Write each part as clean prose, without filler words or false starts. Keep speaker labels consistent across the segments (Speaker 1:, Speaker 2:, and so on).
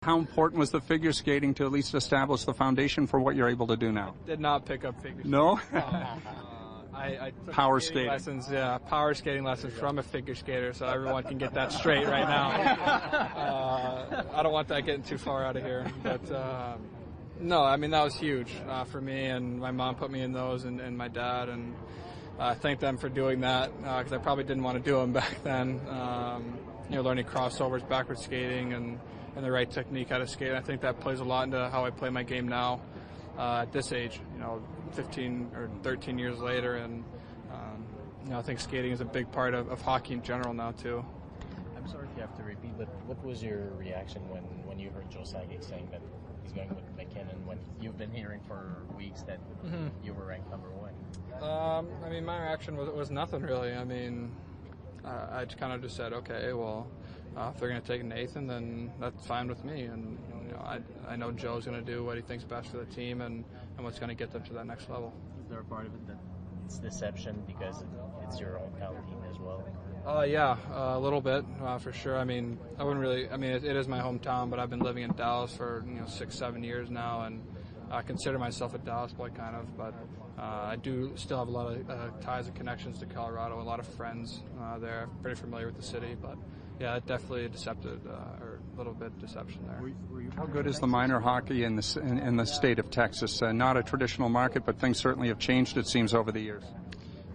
Speaker 1: How important was the figure skating to at least establish the foundation for what you're able to do now?
Speaker 2: Did not pick up figure skating.
Speaker 1: No?
Speaker 2: I took
Speaker 1: Power skating
Speaker 2: lessons, power skating lessons from a figure skater, so everyone can get that straight right now. I don't want that getting too far out of here, but no, I mean that was huge for me, and my mom put me in those, and my dad, and I thank them for doing that because I probably didn't want to do them back then. Learning crossovers, backward skating, and the right technique how to skate. I think that plays a lot into how I play my game now at this age. 15 or 13 years later, and I think skating is a big part of hockey in general now too.
Speaker 3: I'm sorry if you have to repeat, but what was your reaction when you heard Joe Sakic saying that he's going with McKinnon, when you've been hearing for weeks that you were ranked number one?
Speaker 2: I mean, my reaction was nothing really. I mean, I kind of just said, okay, well, if they're going to take Nathan, then that's fine with me. And I know Joe's going to do what he thinks best for the team and what's going to get them to that next level.
Speaker 3: Is there a part of it that it's deception because it's your hometown team as well?
Speaker 2: Yeah, a little bit for sure. I mean, it is my hometown, but I've been living in Dallas for 6-7 years now, and I consider myself a Dallas boy kind of. But I do still have a lot of ties and connections to Colorado, a lot of friends there. I'm pretty familiar with the city, but yeah, definitely a little bit deception there.
Speaker 1: How good is the minor hockey in the state of Texas? Not a traditional market, but things certainly have changed, it seems, over the years.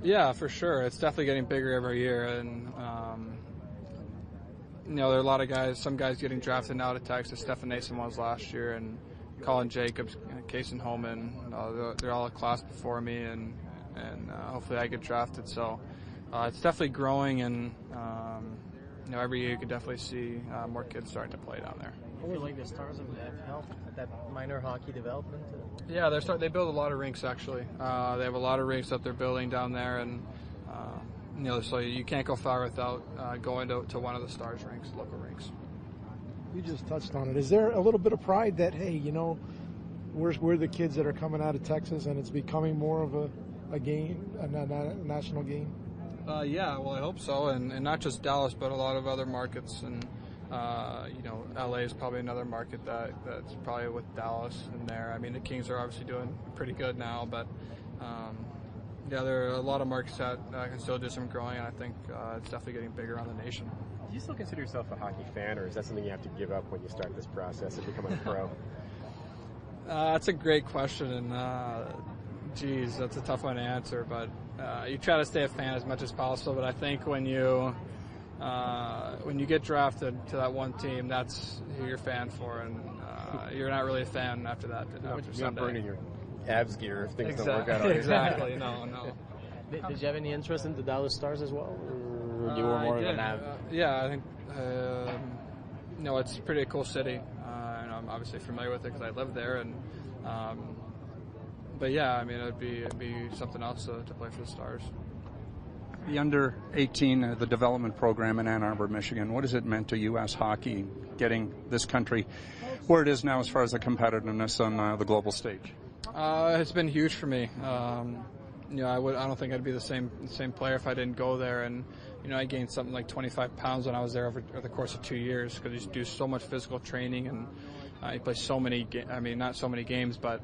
Speaker 2: Yeah, for sure. It's definitely getting bigger every year, and there are a lot of guys. Some guys getting drafted now to Texas. Stefan Nason was last year, and Colin Jacobs, Kason Homan. They're all a class before me, and hopefully I get drafted. So it's definitely growing, and every year you can definitely see more kids starting to play down there.
Speaker 3: I feel like the Stars have helped that minor hockey development.
Speaker 2: Yeah, they build a lot of rinks actually. They have a lot of rinks that they're building down there, and so you can't go far without going to one of the Stars rinks, local rinks.
Speaker 4: You just touched on it. Is there a little bit of pride that we're the kids that are coming out of Texas, and it's becoming more of a game, a national game?
Speaker 2: Yeah, well, I hope so, and not just Dallas, but a lot of other markets, and LA is probably another market that's probably with Dallas in there. I mean, the Kings are obviously doing pretty good now, but there are a lot of markets that can still do some growing, and I think it's definitely getting bigger around the nation.
Speaker 5: Do you still consider yourself a hockey fan, or is that something you have to give up when you start this process of becoming a pro?
Speaker 2: That's a great question, and that's a tough one to answer, but you try to stay a fan as much as possible, but I think when you get drafted to that one team, that's who you're a fan for, and you're not really a fan after that.
Speaker 5: You're not burning your abs gear if things don't work out.
Speaker 2: Exactly, no.
Speaker 3: Did you have any interest in the Dallas Stars as well, or you were more of an ab?
Speaker 2: Yeah, I think it's a pretty cool city, and I'm obviously familiar with it because I live there, and but yeah, I mean it'd be something else to play for the Stars.
Speaker 1: The under-18, the development program in Ann Arbor, Michigan, what has it meant to U.S. hockey getting this country where it is now as far as the competitiveness on the global stage?
Speaker 2: It's been huge for me. I don't think I'd be the same player if I didn't go there, and I gained something like 25 pounds when I was there over the course of 2 years because you do so much physical training, and you play so many not so many games, but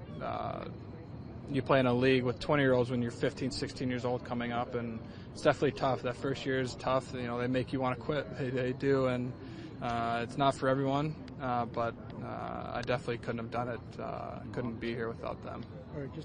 Speaker 2: you play in a league with 20-year-olds when you're 15, 16 years old coming up, and it's definitely tough. That first year is tough. They make you want to quit. They do, and it's not for everyone, but I definitely couldn't have done it. Couldn't be here without them.
Speaker 4: All right, just